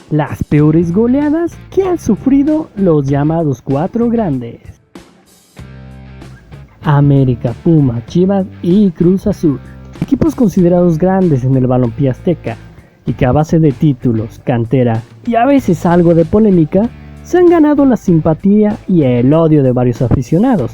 las peores goleadas que han sufrido los llamados cuatro grandes: América, Puma, Chivas y Cruz Azul. Equipos considerados grandes en el balompié azteca y que a base de títulos, cantera y a veces algo de polémica se han ganado la simpatía y el odio de varios aficionados.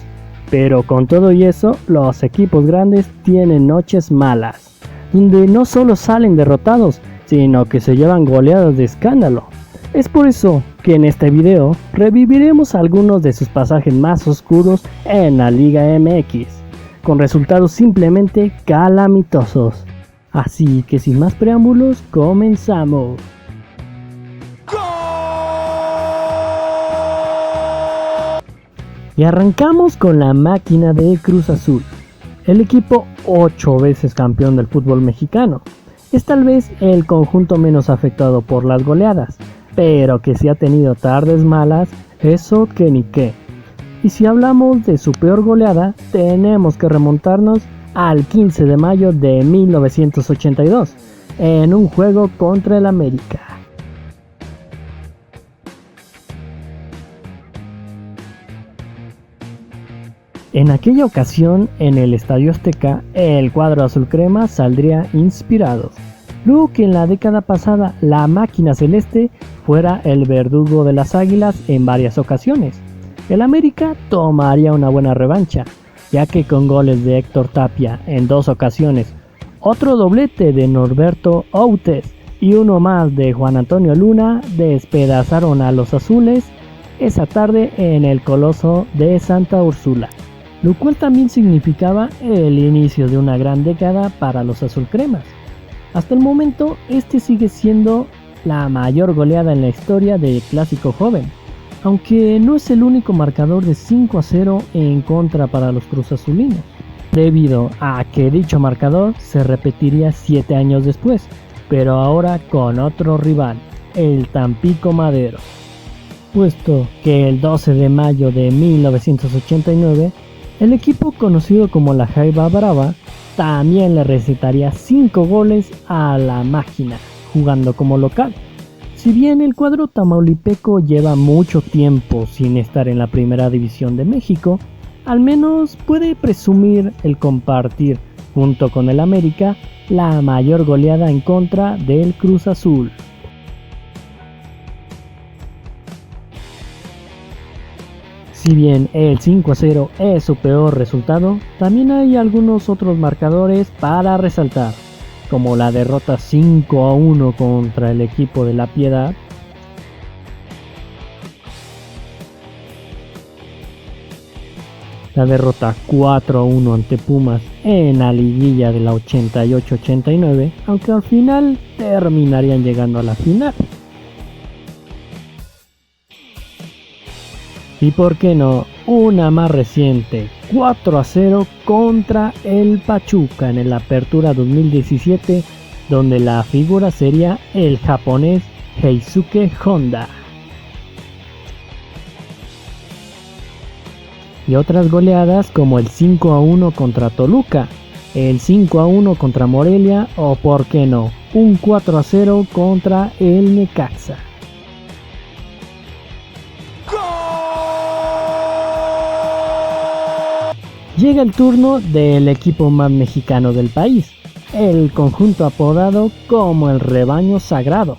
Pero con todo y eso, los equipos grandes tienen noches malas, donde no solo salen derrotados, sino que se llevan goleadas de escándalo. Es por eso que en este video reviviremos algunos de sus pasajes más oscuros en la Liga MX, con resultados simplemente calamitosos. Así que sin más preámbulos, comenzamos. Y arrancamos con la máquina de Cruz Azul, el equipo 8 veces campeón del fútbol mexicano. Es tal vez el conjunto menos afectado por las goleadas, pero que sí ha tenido tardes malas, eso que ni qué. Y si hablamos de su peor goleada, tenemos que remontarnos al 15 de mayo de 1982, en un juego contra el América. En aquella ocasión, en el Estadio Azteca, el cuadro azul crema saldría inspirado, luego que en la década pasada la máquina celeste fuera el verdugo de las Águilas en varias ocasiones. El América tomaría una buena revancha, ya que con goles de Héctor Tapia en 2 ocasiones, otro doblete de Norberto Outes y uno más de Juan Antonio Luna despedazaron a los azules esa tarde en el Coloso de Santa Úrsula, lo cual también significaba el inicio de una gran década para los azulcremas. Hasta el momento, este sigue siendo la mayor goleada en la historia del clásico joven, aunque no es el único marcador de 5-0 en contra para los cruzazulinos, debido a que dicho marcador se repetiría 7 años después, pero ahora con otro rival, el Tampico Madero, puesto que el 12 de mayo de 1989, el equipo conocido como la Jaiba Brava también le recetaría 5 goles a la máquina, jugando como local. Si bien el cuadro tamaulipeco lleva mucho tiempo sin estar en la Primera División de México, al menos puede presumir el compartir, junto con el América, la mayor goleada en contra del Cruz Azul. Si bien el 5-0 es su peor resultado, también hay algunos otros marcadores para resaltar, como la derrota 5-1 contra el equipo de La Piedad, la derrota 4-1 ante Pumas en la liguilla de la 88-89, aunque al final terminarían llegando a la final. Y por qué no, una más reciente, 4-0 contra el Pachuca en el Apertura 2017, donde la figura sería el japonés Heisuke Honda. Y otras goleadas como el 5-1 contra Toluca, el 5-1 contra Morelia o por qué no, un 4-0 contra el Necaxa. Llega el turno del equipo más mexicano del país, el conjunto apodado como el Rebaño Sagrado,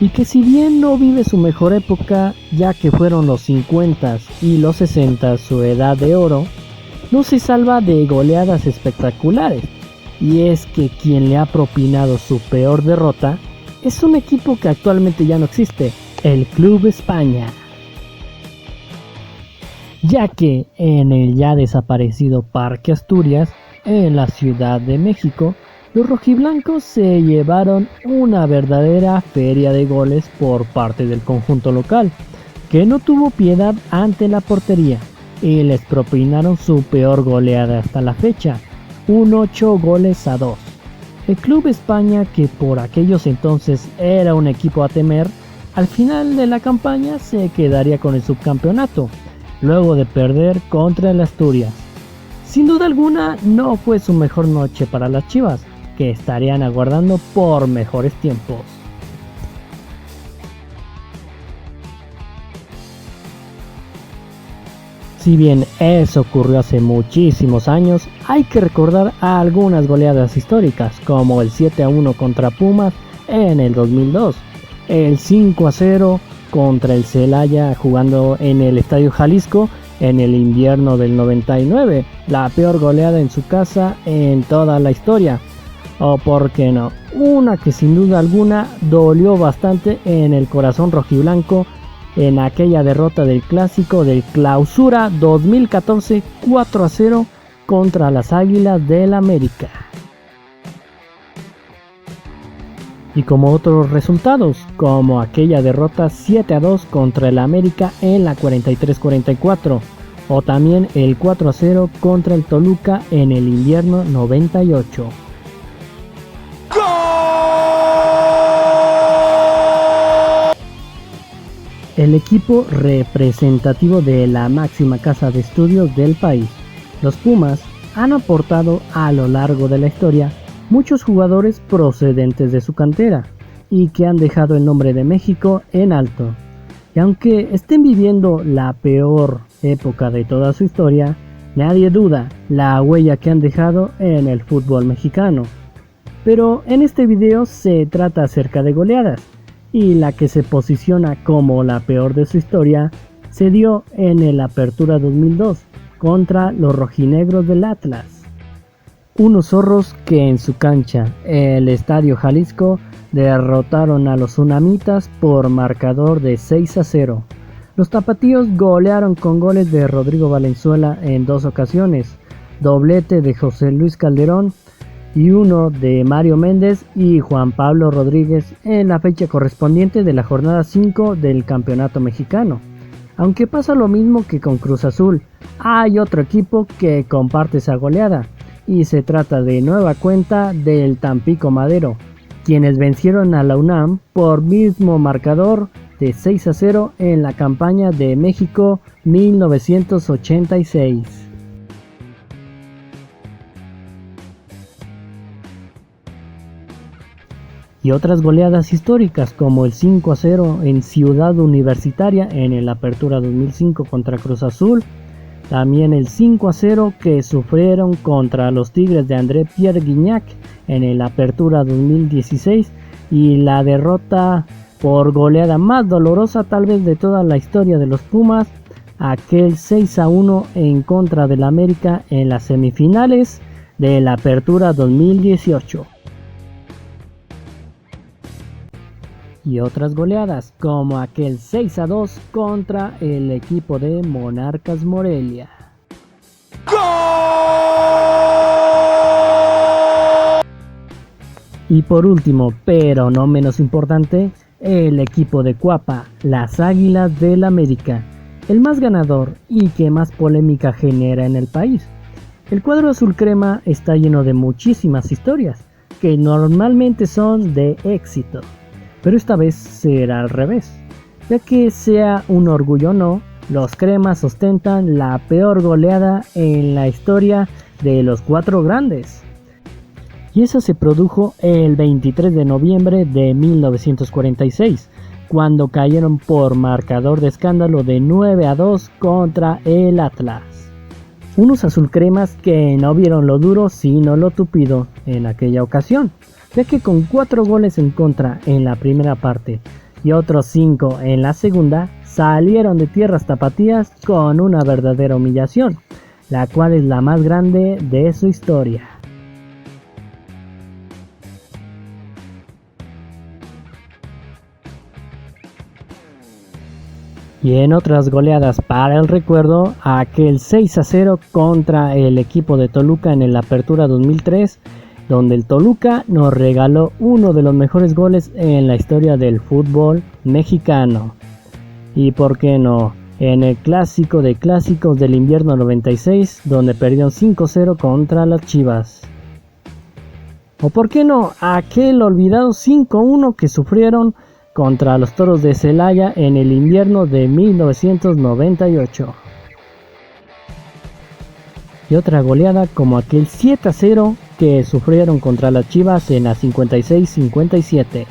y que si bien no vive su mejor época, ya que fueron los 50s y los 60s su edad de oro, no se salva de goleadas espectaculares, y es que quien le ha propinado su peor derrota es un equipo que actualmente ya no existe, el Club España. Ya que en el ya desaparecido Parque Asturias, en la Ciudad de México, los rojiblancos se llevaron una verdadera feria de goles por parte del conjunto local, que no tuvo piedad ante la portería y les propinaron su peor goleada hasta la fecha, un 8-2. El Club España, que por aquellos entonces era un equipo a temer, al final de la campaña se quedaría con el subcampeonato, luego de perder contra el Asturias. Sin duda alguna no fue su mejor noche para las Chivas, que estarían aguardando por mejores tiempos. Si bien eso ocurrió hace muchísimos años, hay que recordar algunas goleadas históricas, como el 7-1 contra Pumas en el 2002, el 5-0 contra el Celaya jugando en el Estadio Jalisco en el invierno del 99, la peor goleada en su casa en toda la historia. O por qué no, una que sin duda alguna dolió bastante en el corazón rojiblanco en aquella derrota del clásico del Clausura 2014 4-0 contra las Águilas del América. Y como otros resultados, como aquella derrota 7-2 contra el América en la 43-44, o también el 4-0 contra el Toluca en el invierno 98. El equipo representativo de la máxima casa de estudios del país, los Pumas, han aportado a lo largo de la historia muchos jugadores procedentes de su cantera y que han dejado el nombre de México en alto. Y aunque estén viviendo la peor época de toda su historia, nadie duda la huella que han dejado en el fútbol mexicano. Pero en este video se trata acerca de goleadas, y la que se posiciona como la peor de su historia se dio en el Apertura 2002 contra los rojinegros del Atlas. Unos zorros que en su cancha, el Estadio Jalisco, derrotaron a los tsunamitas por marcador de 6-0. Los tapatíos golearon con goles de Rodrigo Valenzuela en 2 ocasiones, doblete de José Luis Calderón y uno de Mario Méndez y Juan Pablo Rodríguez en la fecha correspondiente de la jornada 5 del campeonato mexicano. Aunque pasa lo mismo que con Cruz Azul, hay otro equipo que comparte esa goleada, y se trata de nueva cuenta del Tampico Madero, quienes vencieron a la UNAM por mismo marcador de 6-0 en la campaña de México 1986. Y otras goleadas históricas como el 5-0 en Ciudad Universitaria en el Apertura 2005 contra Cruz Azul, también el 5-0 que sufrieron contra los Tigres de André Pierre Gignac en el Apertura 2016 y la derrota por goleada más dolorosa tal vez de toda la historia de los Pumas, aquel 6-1 en contra del América en las semifinales de la Apertura 2018. Y otras goleadas como aquel 6-2 contra el equipo de Monarcas Morelia. ¡Gol! Y por último, pero no menos importante, el equipo de Cuapa, las Águilas del América, el más ganador y que más polémica genera en el país. El cuadro azul crema está lleno de muchísimas historias que normalmente son de éxito. Pero esta vez será al revés, ya que sea un orgullo o no, los cremas ostentan la peor goleada en la historia de los 4 grandes. Y esa se produjo el 23 de noviembre de 1946, cuando cayeron por marcador de escándalo de 9-2 contra el Atlas. Unos azulcremas que no vieron lo duro sino lo tupido en aquella ocasión, ya que con 4 goles en contra en la primera parte y otros 5 en la segunda, salieron de tierras tapatías con una verdadera humillación, la cual es la más grande de su historia. Y en otras goleadas para el recuerdo, aquel 6-0 contra el equipo de Toluca en el Apertura 2003, donde el Toluca nos regaló uno de los mejores goles en la historia del fútbol mexicano. Y por qué no, en el clásico de clásicos del invierno 96, donde perdieron 5-0 contra las Chivas. O por qué no, aquel olvidado 5-1 que sufrieron contra los Toros de Celaya en el invierno de 1998. Y otra goleada como aquel 7-0 que sufrieron contra las Chivas en la 56-57.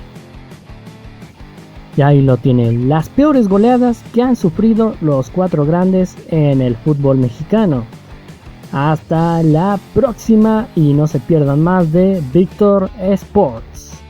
Y ahí lo tienen, las peores goleadas que han sufrido los 4 grandes en el fútbol mexicano. Hasta la próxima y no se pierdan más de Víctor Sports.